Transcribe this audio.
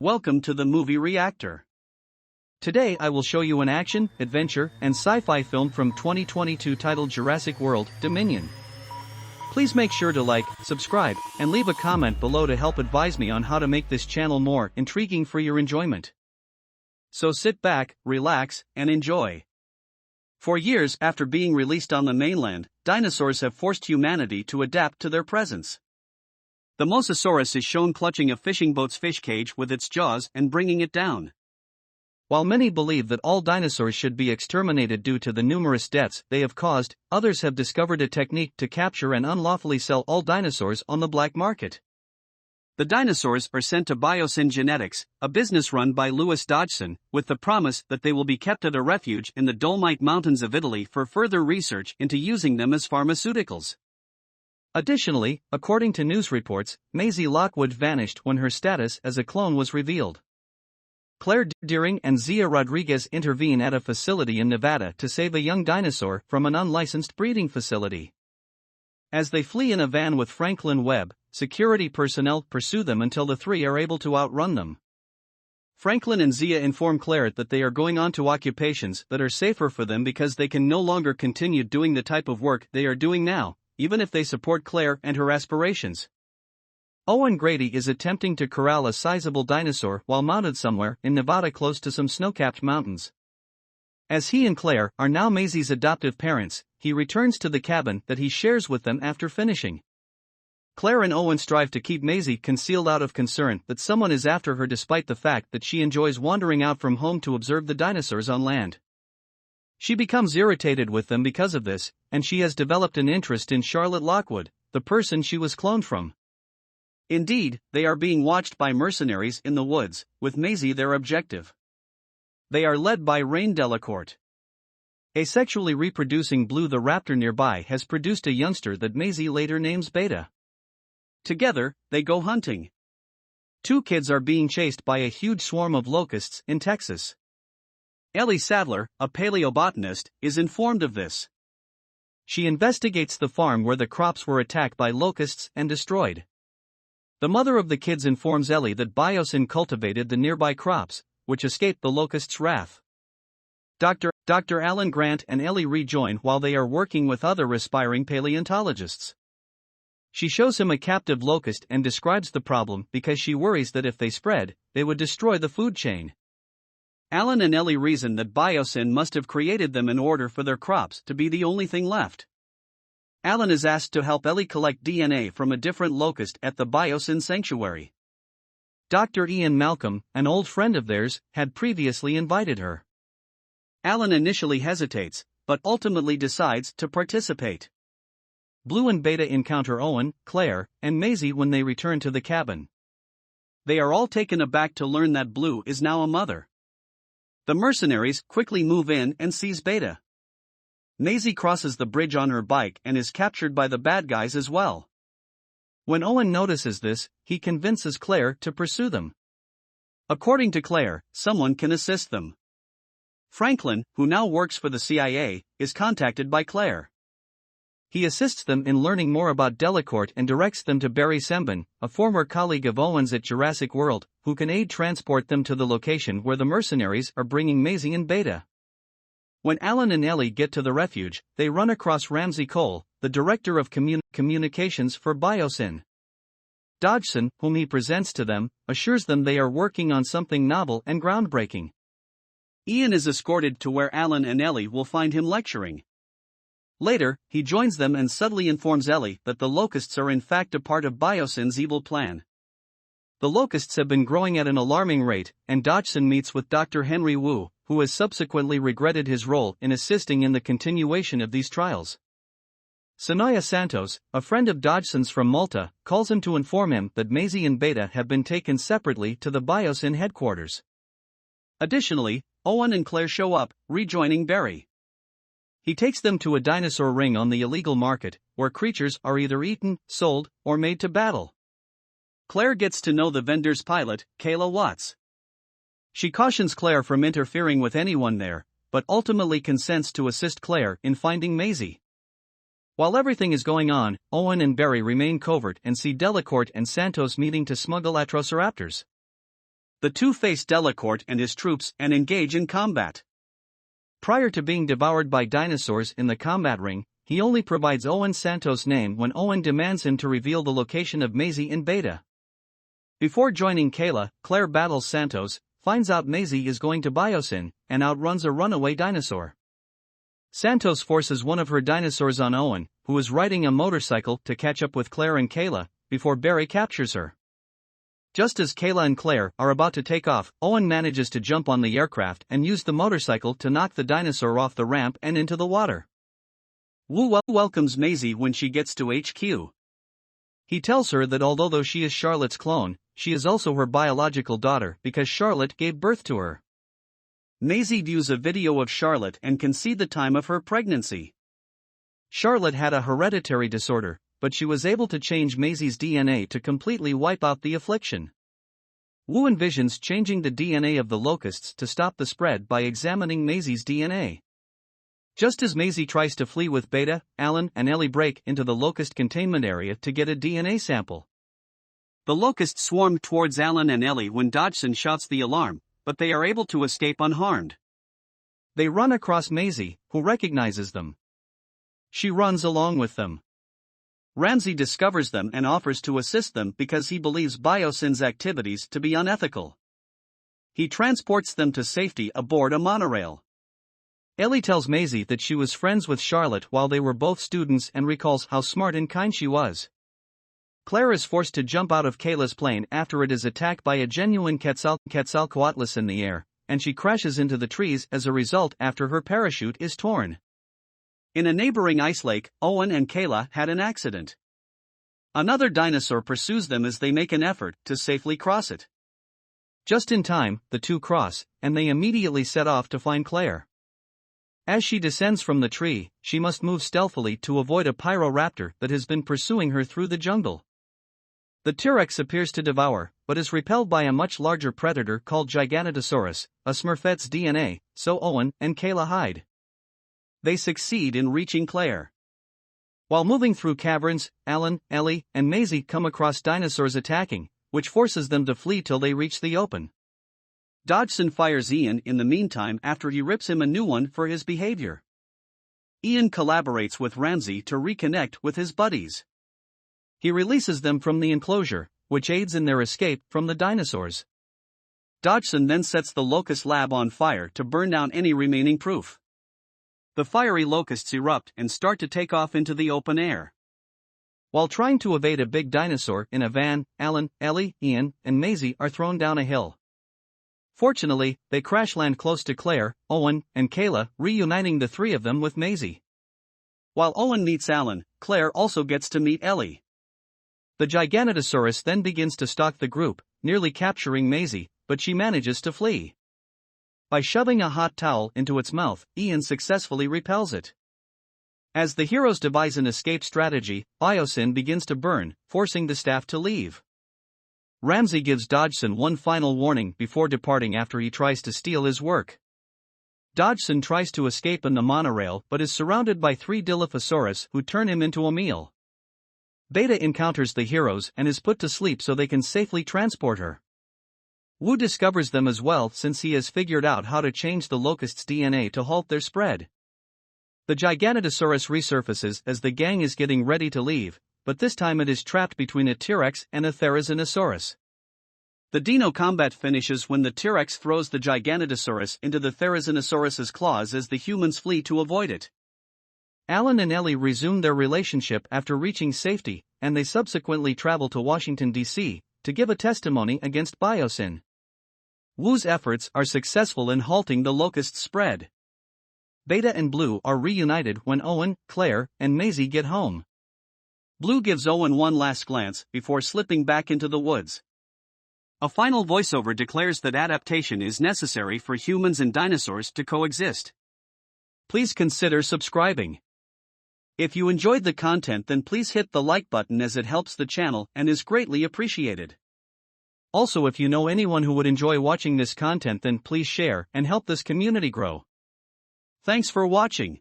Welcome to the movie Reactor. Today I will show you an action, adventure, and sci-fi film from 2022 titled Jurassic World: Dominion. Please make sure to like, subscribe, and leave a comment below to help advise me on how to make this channel more intriguing for your enjoyment. So sit back, relax, and enjoy. For years after being released on the mainland, dinosaurs have forced humanity to adapt to their presence. The Mosasaurus is shown clutching a fishing boat's fish cage with its jaws and bringing it down. While many believe that all dinosaurs should be exterminated due to the numerous deaths they have caused, others have discovered a technique to capture and unlawfully sell all dinosaurs on the black market. The dinosaurs are sent to Biosyn Genetics, a business run by Louis Dodgson, with the promise that they will be kept at a refuge in the Dolomite Mountains of Italy for further research into using them as pharmaceuticals. Additionally, according to news reports, Maisie Lockwood vanished when her status as a clone was revealed. Claire Deering and Zia Rodriguez intervene at a facility in Nevada to save a young dinosaur from an unlicensed breeding facility. As they flee in a van with Franklin Webb, security personnel pursue them until the three are able to outrun them. Franklin and Zia inform Claire that they are going on to occupations that are safer for them because they can no longer continue doing the type of work they are doing now, even if they support Claire and her aspirations. Owen Grady is attempting to corral a sizable dinosaur while mounted somewhere in Nevada close to some snow-capped mountains. As he and Claire are now Maisie's adoptive parents, he returns to the cabin that he shares with them after finishing. Claire and Owen strive to keep Maisie concealed out of concern that someone is after her despite the fact that she enjoys wandering out from home to observe the dinosaurs on land. She becomes irritated with them because of this, and she has developed an interest in Charlotte Lockwood, the person she was cloned from. Indeed, they are being watched by mercenaries in the woods, with Maisie their objective. They are led by Rain Delacourt. A sexually reproducing Blue the raptor nearby has produced a youngster that Maisie later names Beta. Together, they go hunting. Two kids are being chased by a huge swarm of locusts in Texas. Ellie Sadler, a paleobotanist, is informed of this. She investigates the farm where the crops were attacked by locusts and destroyed. The mother of the kids informs Ellie that Biosyn cultivated the nearby crops, which escaped the locusts' wrath. Dr. Alan Grant and Ellie rejoin while they are working with other aspiring paleontologists. She shows him a captive locust and describes the problem because she worries that if they spread, they would destroy the food chain. Alan and Ellie reason that Biosyn must have created them in order for their crops to be the only thing left. Alan is asked to help Ellie collect DNA from a different locust at the Biosyn sanctuary. Dr. Ian Malcolm, an old friend of theirs, had previously invited her. Alan initially hesitates, but ultimately decides to participate. Blue and Beta encounter Owen, Claire, and Maisie when they return to the cabin. They are all taken aback to learn that Blue is now a mother. The mercenaries quickly move in and seize Beta. Maisie crosses the bridge on her bike and is captured by the bad guys as well. When Owen notices this, he convinces Claire to pursue them. According to Claire, someone can assist them. Franklin, who now works for the CIA, is contacted by Claire. He assists them in learning more about Delacourt and directs them to Barry Sembin, a former colleague of Owen's at Jurassic World, who can aid transport them to the location where the mercenaries are bringing Maisie and Beta. When Alan and Ellie get to the refuge, they run across Ramsey Cole, the director of communications for Biosyn. Dodgson, whom he presents to them, assures them they are working on something novel and groundbreaking. Ian is escorted to where Alan and Ellie will find him lecturing. Later, he joins them and subtly informs Ellie that the locusts are in fact a part of Biosyn's evil plan. The locusts have been growing at an alarming rate, and Dodgson meets with Dr. Henry Wu, who has subsequently regretted his role in assisting in the continuation of these trials. Sonoya Santos, a friend of Dodgson's from Malta, calls him to inform him that Maisie and Beta have been taken separately to the Biosyn headquarters. Additionally, Owen and Claire show up, rejoining Barry. He takes them to a dinosaur ring on the illegal market, where creatures are either eaten, sold, or made to battle. Claire gets to know the vendor's pilot, Kayla Watts. She cautions Claire from interfering with anyone there, but ultimately consents to assist Claire in finding Maisie. While everything is going on, Owen and Barry remain covert and see Delacourt and Santos meeting to smuggle Atrociraptors. The two face Delacourt and his troops and engage in combat. Prior to being devoured by dinosaurs in the combat ring, he only provides Owen Santos' name when Owen demands him to reveal the location of Maisie in Beta. Before joining Kayla, Claire battles Santos, finds out Maisie is going to Biosyn, and outruns a runaway dinosaur. Santos forces one of her dinosaurs on Owen, who is riding a motorcycle to catch up with Claire and Kayla, before Barry captures her. Just as Kayla and Claire are about to take off, Owen manages to jump on the aircraft and use the motorcycle to knock the dinosaur off the ramp and into the water. Wu welcomes Maisie when she gets to HQ. He tells her that although she is Charlotte's clone, she is also her biological daughter because Charlotte gave birth to her. Maisie views a video of Charlotte and can see the time of her pregnancy. Charlotte had a hereditary disorder, but she was able to change Maisie's DNA to completely wipe out the affliction. Wu envisions changing the DNA of the locusts to stop the spread by examining Maisie's DNA. Just as Maisie tries to flee with Beta, Alan and Ellie break into the locust containment area to get a DNA sample. The locusts swarm towards Alan and Ellie when Dodgson shouts the alarm, but they are able to escape unharmed. They run across Maisie, who recognizes them. She runs along with them. Ramsey discovers them and offers to assist them because he believes Biosyn's activities to be unethical. He transports them to safety aboard a monorail. Ellie tells Maisie that she was friends with Charlotte while they were both students and recalls how smart and kind she was. Claire is forced to jump out of Kayla's plane after it is attacked by a genuine Quetzalcoatlus in the air, and she crashes into the trees as a result after her parachute is torn. In a neighboring ice lake, Owen and Kayla had an accident. Another dinosaur pursues them as they make an effort to safely cross it. Just in time, the two cross, and they immediately set off to find Claire. As she descends from the tree, she must move stealthily to avoid a pyroraptor that has been pursuing her through the jungle. The T-Rex appears to devour, but is repelled by a much larger predator called Giganotosaurus, a Smurfette's DNA, so Owen and Kayla hide. They succeed in reaching Claire. While moving through caverns, Alan, Ellie, and Maisie come across dinosaurs attacking, which forces them to flee till they reach the open. Dodgson fires Ian in the meantime after he rips him a new one for his behavior. Ian collaborates with Ramsey to reconnect with his buddies. He releases them from the enclosure, which aids in their escape from the dinosaurs. Dodgson then sets the locust lab on fire to burn down any remaining proof. The fiery locusts erupt and start to take off into the open air. While trying to evade a big dinosaur in a van, Alan, Ellie, Ian, and Maisie are thrown down a hill. Fortunately, they crash land close to Claire, Owen, and Kayla, reuniting the three of them with Maisie. While Owen meets Alan, Claire also gets to meet Ellie. The Giganotosaurus then begins to stalk the group, nearly capturing Maisie, but she manages to flee. By shoving a hot towel into its mouth, Ian successfully repels it. As the heroes devise an escape strategy, Biosyn begins to burn, forcing the staff to leave. Ramsey gives Dodgson one final warning before departing after he tries to steal his work. Dodgson tries to escape in the monorail but is surrounded by three Dilophosaurus who turn him into a meal. Beta encounters the heroes and is put to sleep so they can safely transport her. Wu discovers them as well since he has figured out how to change the locust's DNA to halt their spread. The Giganotosaurus resurfaces as the gang is getting ready to leave, but this time it is trapped between a T-Rex and a Therizinosaurus. The dino combat finishes when the T-Rex throws the Giganotosaurus into the Therizinosaurus's claws as the humans flee to avoid it. Alan and Ellie resume their relationship after reaching safety, and they subsequently travel to Washington, D.C., to give a testimony against Biosyn. Wu's efforts are successful in halting the locust spread. Beta and Blue are reunited when Owen, Claire, and Maisie get home. Blue gives Owen one last glance before slipping back into the woods. A final voiceover declares that adaptation is necessary for humans and dinosaurs to coexist. Please consider subscribing. If you enjoyed the content, then please hit the like button as it helps the channel and is greatly appreciated. Also, if you know anyone who would enjoy watching this content, then please share and help this community grow. Thanks for watching.